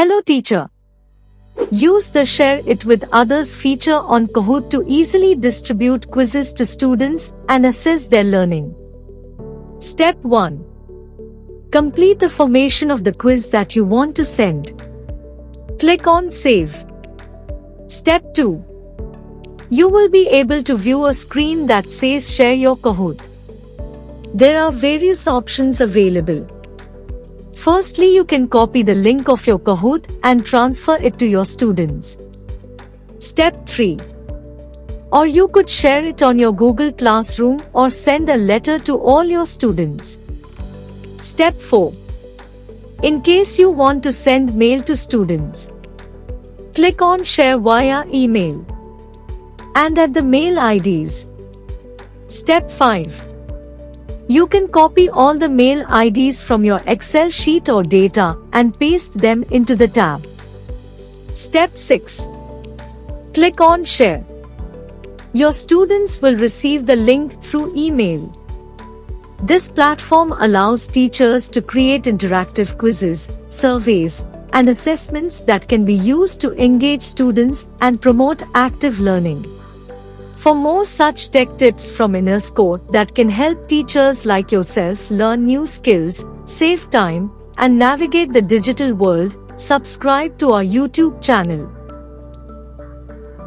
Hello teacher. Use the Share It with Others feature on Kahoot to easily distribute quizzes to students and assess their learning. Step 1. Complete the formation of the quiz that you want to send. Click on Save. Step 2. You will be able to view a screen that says Share Your Kahoot. There are various options available. Firstly, you can copy the link of your Kahoot and transfer it to your students. Step 3. Or you could share it on your Google Classroom or send a letter to all your students. Step 4. In case you want to send mail to students, click on Share via email and add the mail IDs. Step 5. You can copy all the mail IDs from your Excel sheet or data and paste them into the tab. Step 6. Click on Share. Your students will receive the link through email. This platform allows teachers to create interactive quizzes, surveys, and assessments that can be used to engage students and promote active learning. For more such tech tips from Innerscore that can help teachers like yourself learn new skills, save time, and navigate the digital world, subscribe to our YouTube channel.